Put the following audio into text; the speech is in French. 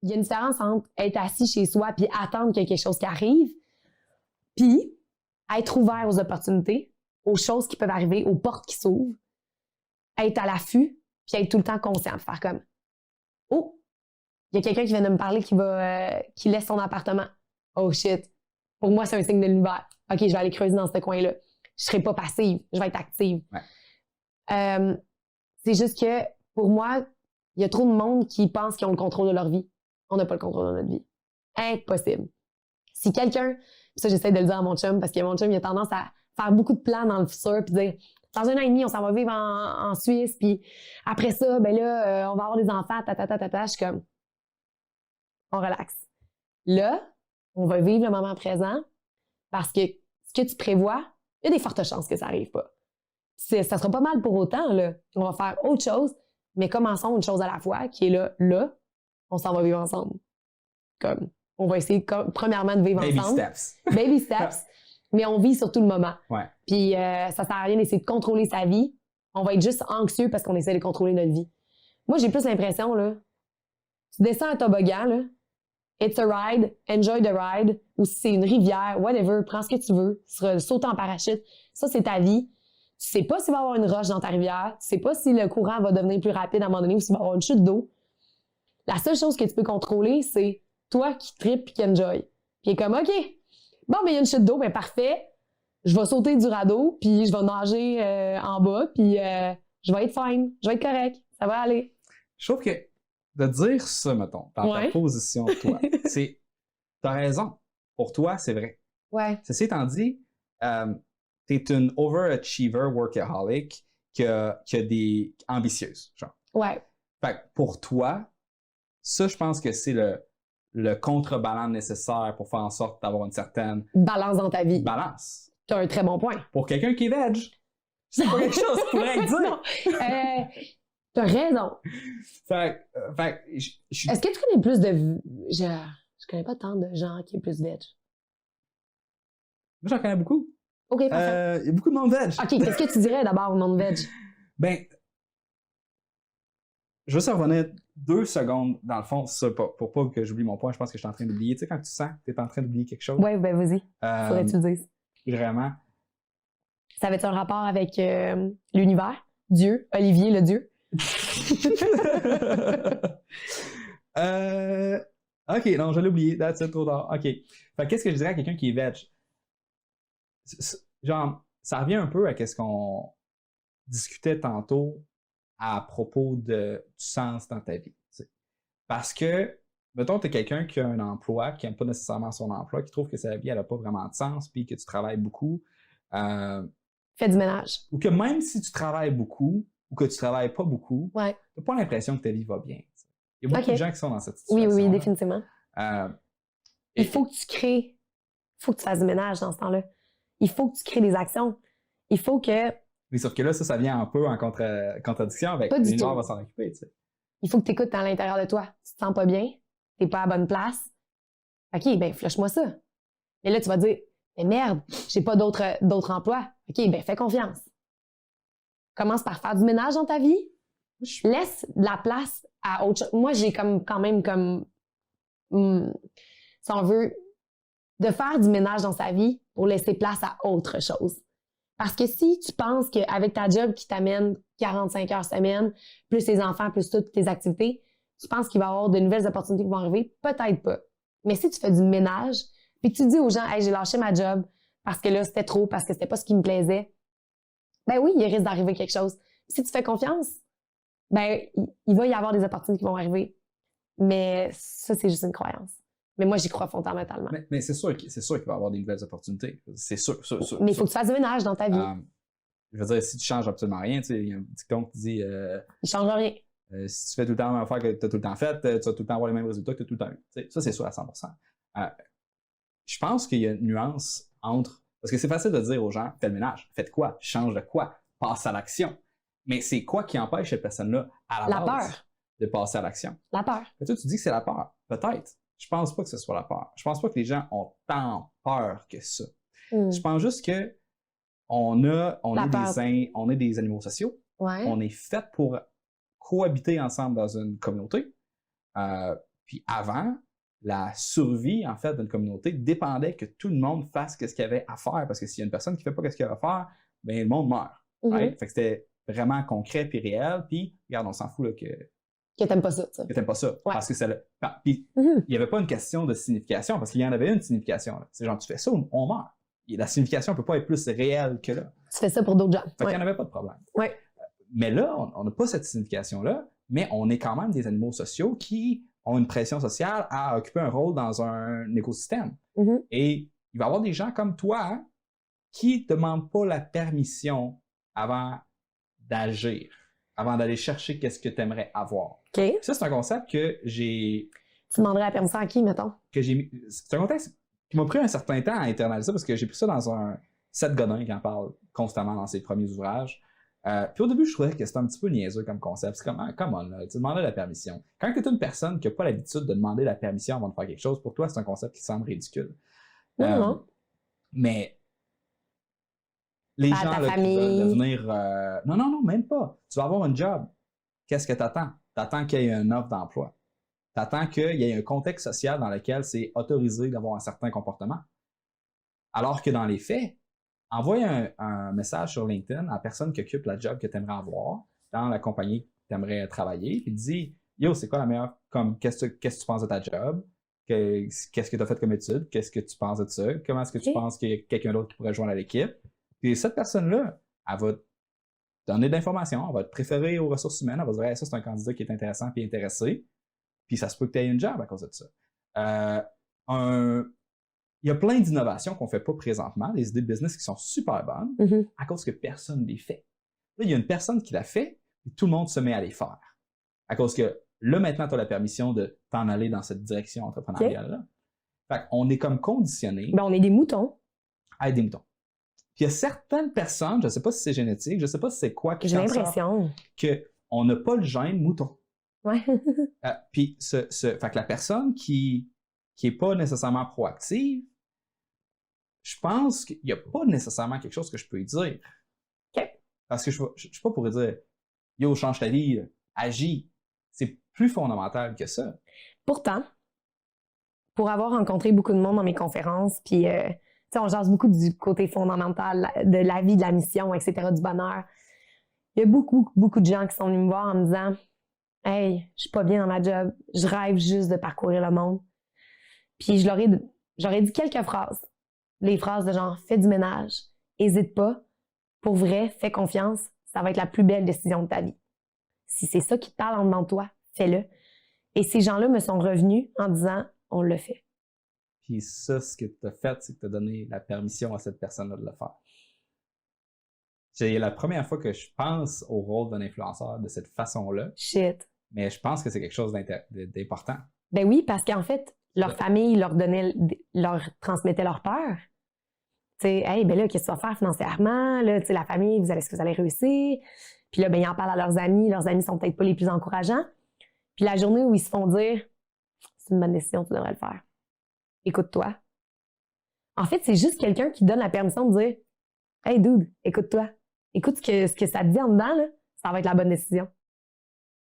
il y a une différence entre être assis chez soi puis attendre qu'il y ait quelque chose qui arrive, puis être ouvert aux opportunités, aux choses qui peuvent arriver, aux portes qui s'ouvrent, être à l'affût, puis être tout le temps conscient, de faire comme « Oh, il y a quelqu'un qui vient de me parler qui laisse son appartement. Oh shit. Pour moi, c'est un signe de l'univers. OK, je vais aller creuser dans ce coin-là. Je serai pas passive, je vais être active. Ouais. C'est juste que, pour moi, il y a trop de monde qui pense qu'ils ont le contrôle de leur vie. On n'a pas le contrôle de notre vie. Impossible. Si quelqu'un, ça j'essaie de le dire à mon chum, parce que mon chum, il a tendance à faire beaucoup de plans dans le futur, puis dire, dans 1 an et demi, on s'en va vivre en Suisse, puis après ça, ben là, on va avoir des enfants, je suis comme, on relaxe. Là, on va vivre le moment présent, parce que ce que tu prévois, il y a des fortes chances que ça n'arrive pas. Ça sera pas mal pour autant, là. On va faire autre chose, mais commençons une chose à la fois, qui est là, on s'en va vivre ensemble. Comme, on va essayer, premièrement, de vivre ensemble. Baby steps. Mais on vit surtout le moment. Ouais. Puis, ça sert à rien d'essayer de contrôler sa vie. On va être juste anxieux parce qu'on essaie de contrôler notre vie. Moi, j'ai plus l'impression, là, tu descends un toboggan, là, it's a ride, enjoy the ride, ou si c'est une rivière, whatever, prends ce que tu veux, saute en parachute. Ça, c'est ta vie. Tu sais pas s'il va y avoir une roche dans ta rivière, tu sais pas si le courant va devenir plus rapide à un moment donné ou s'il va y avoir une chute d'eau. La seule chose que tu peux contrôler, c'est toi qui tripes et qui enjoy. Puis il est comme, OK, bon, mais il y a une chute d'eau, ben parfait, je vais sauter du radeau, puis je vais nager en bas, puis je vais être fine, je vais être correct, ça va aller. Je trouve que de dire ça, mettons, dans ta position de toi, c'est, t'as raison. Pour toi, c'est vrai. Ouais. Ceci étant dit, t'es une overachiever workaholic qui a des ambitieuses, genre. Ouais. Fait que pour toi, ça, je pense que c'est le contrebalance nécessaire pour faire en sorte d'avoir une certaine balance dans ta vie. Balance. T'as un très bon point. Pour quelqu'un qui est veg, c'est pas quelque chose que pourrait dire. Non. T'as raison. Est-ce que tu connais plus de... Je connais pas tant de gens qui est plus veg. Moi, j'en connais beaucoup. OK, parfait. Il y a beaucoup de monde veg. OK, qu'est-ce que tu dirais d'abord au monde veg? Ben, je veux juste revenir 2 secondes, dans le fond, ça, pour pas que j'oublie mon point, je pense que je suis en train d'oublier. Tu sais, quand tu sens que tu es en train d'oublier quelque chose. Oui, ben vas-y. Faudrait que tu le dises. Vraiment. Ça avait-tu un rapport avec l'univers? Dieu? Olivier, le Dieu? OK, non, je l'ai oublié. That's it, trop tard. OK. Fait qu'est-ce que je dirais à quelqu'un qui est veg? Genre, ça revient un peu à ce qu'on discutait tantôt à propos du sens dans ta vie. T'sais. Parce que, mettons, tu es quelqu'un qui a un emploi, qui n'aime pas nécessairement son emploi, qui trouve que sa vie, elle n'a pas vraiment de sens, puis que tu travailles beaucoup. Fais du ménage. Ou que même si tu travailles beaucoup, ou que tu travailles pas beaucoup, tu n'as pas l'impression que ta vie va bien. T'sais. Il y a beaucoup de gens qui sont dans cette situation. Oui, définitivement. Il faut que tu crées, il faut que tu fasses du ménage dans ce temps-là. Il faut que tu crées des actions. Il faut que... Oui, sauf que là, ça vient un peu en contradiction avec l'univers va s'en occuper, tu sais. Il faut que tu écoutes à l'intérieur de toi. Tu te sens pas bien, t'es pas à la bonne place. OK, ben flush-moi ça. Mais là, tu vas dire, mais merde, j'ai pas d'autres emplois. OK, ben fais confiance. Commence par faire du ménage dans ta vie. Laisse de la place à autre chose. Moi, j'ai quand même, si on veut, de faire du ménage dans sa vie pour laisser place à autre chose. Parce que si tu penses qu'avec ta job qui t'amène 45 heures semaine, plus tes enfants, plus toutes tes activités, tu penses qu'il va y avoir de nouvelles opportunités qui vont arriver? Peut-être pas. Mais si tu fais du ménage, puis que tu dis aux gens, hey, j'ai lâché ma job parce que là, c'était trop, parce que c'était pas ce qui me plaisait, ben oui, il risque d'arriver quelque chose. Si tu fais confiance, ben il va y avoir des opportunités qui vont arriver. Mais ça, c'est juste une croyance. Mais moi, j'y crois fondamentalement. Mais c'est sûr qu'il va y avoir des nouvelles opportunités. C'est sûr. Mais il faut que tu fasses du ménage dans ta vie. Je veux dire, si tu changes absolument rien, tu sais, il y a un dicton qui dit... il change rien. Si tu fais tout le temps la même affaire que tu as tout le temps fait, tu vas tout le temps avoir les mêmes résultats que tu as tout le temps eu. Tu sais, ça, c'est sûr à 100%. Je pense qu'il y a une nuance entre... Parce que c'est facile de dire aux gens, fais le ménage, faites quoi, change de quoi, passe à l'action. Mais c'est quoi qui empêche cette personne-là, à la base, peur. De passer à l'action? La peur. Et toi, tu dis que c'est la peur. Peut-être. Je pense pas que ce soit la peur. Je pense pas que les gens ont tant peur que ça. Je pense juste que on est des animaux sociaux. Ouais. On est fait pour cohabiter ensemble dans une communauté. Puis avant, la survie, en fait, d'une communauté dépendait que tout le monde fasse ce qu'il y avait à faire, parce que s'il y a une personne qui ne fait pas ce qu'il y a à faire, bien, le monde meurt. Right? Fait que c'était vraiment concret puis réel, puis regarde, on s'en fout là, Que t'aimes pas ça, tu sais. Que t'aimes pas ça. Ouais. Parce que ça puis il n'y avait pas une question de signification, parce qu'il y en avait une signification. C'est genre, tu fais ça, on meurt. Et la signification ne peut pas être plus réelle que là. Tu fais ça pour d'autres gens. Fait qu'il n'y en avait pas de problème. Ouais. Mais là, on n'a pas cette signification-là, mais on est quand même des animaux sociaux qui ont une pression sociale à occuper un rôle dans un écosystème. Et il va y avoir des gens comme toi qui ne demandent pas la permission avant d'agir, avant d'aller chercher qu'est-ce que tu aimerais avoir. OK. Ça, c'est un concept que j'ai... Tu demanderais la permission à qui, mettons? C'est un contexte qui m'a pris un certain temps à internaliser parce que j'ai pris ça dans un Seth Godin qui en parle constamment dans ses premiers ouvrages. Puis au début, je trouvais que c'était un petit peu niaiseux comme concept. C'est comme, come on, là, tu demandais la permission. Quand tu es une personne qui n'a pas l'habitude de demander la permission avant de faire quelque chose, pour toi, c'est un concept qui semble ridicule. Non. Mais les gens là, qui veulent devenir... Non, même pas. Tu vas avoir un job. Qu'est-ce que tu attends? Tu attends qu'il y ait une offre d'emploi. Tu attends qu'il y ait un contexte social dans lequel c'est autorisé d'avoir un certain comportement. Alors que dans les faits, envoie un message sur LinkedIn à la personne qui occupe la job que tu aimerais avoir dans la compagnie que tu aimerais travailler, puis dis yo, c'est quoi la meilleure, comme qu'est-ce que tu penses de ta job? Qu'est-ce que tu as fait comme étude? Qu'est-ce que tu penses de ça? Comment est-ce que tu penses qu'il y a quelqu'un d'autre qui pourrait joindre à l'équipe? Puis cette personne-là, elle va te donner de l'information, elle va te préférer aux ressources humaines, elle va te dire hey, ça, c'est un candidat qui est intéressant et intéressé, puis ça se peut que tu aies une job à cause de ça. Il y a plein d'innovations qu'on ne fait pas présentement, des idées de business qui sont super bonnes, à cause que personne ne les fait. Là, il y a une personne qui l'a fait, et tout le monde se met à les faire. À cause que là, maintenant, tu as la permission de t'en aller dans cette direction entrepreneuriale-là. Fait qu'on est comme conditionné. Ben, on est des moutons. À être des moutons. Puis il y a certaines personnes, je ne sais pas si c'est génétique, je ne sais pas si c'est quoi qui J'ai l'impression qu'on n'a pas le gène mouton. Ouais. Puis fait que la personne qui n'est pas nécessairement proactive, je pense qu'il n'y a pas nécessairement quelque chose que je peux lui dire. Okay. Parce que je ne suis pas pour lui dire « Yo, change ta vie, agis ». C'est plus fondamental que ça. Pourtant, pour avoir rencontré beaucoup de monde dans mes conférences, puis on jase beaucoup du côté fondamental de la vie, de la mission, etc., du bonheur, il y a beaucoup, beaucoup de gens qui sont venus me voir en me disant « Hey, je suis pas bien dans ma job, je rêve juste de parcourir le monde. » Puis j'aurais dit quelques phrases. Les phrases de genre, fais du ménage, hésite pas, pour vrai, fais confiance, ça va être la plus belle décision de ta vie. Si c'est ça qui te parle en dedans de toi, fais-le. Et ces gens-là me sont revenus en disant, on le fait. Puis ça, ce que tu as fait, c'est que tu as donné la permission à cette personne-là de le faire. C'est la première fois que je pense au rôle d'un influenceur de cette façon-là. Shit. Mais je pense que c'est quelque chose d'important. Ben oui, parce qu'en fait, leur famille leur transmettait leur peur. Tu sais, hey, ben là, qu'est-ce que tu vas faire financièrement? Là, tu sais, la famille, est-ce que vous allez réussir? Puis là, ben, ils en parlent à leurs amis sont peut-être pas les plus encourageants. Puis la journée où ils se font dire, c'est une bonne décision, tu devrais le faire. Écoute-toi. En fait, c'est juste quelqu'un qui donne la permission de dire, hey, dude, écoute-toi. Écoute ce que ça te dit en dedans, là, ça va être la bonne décision.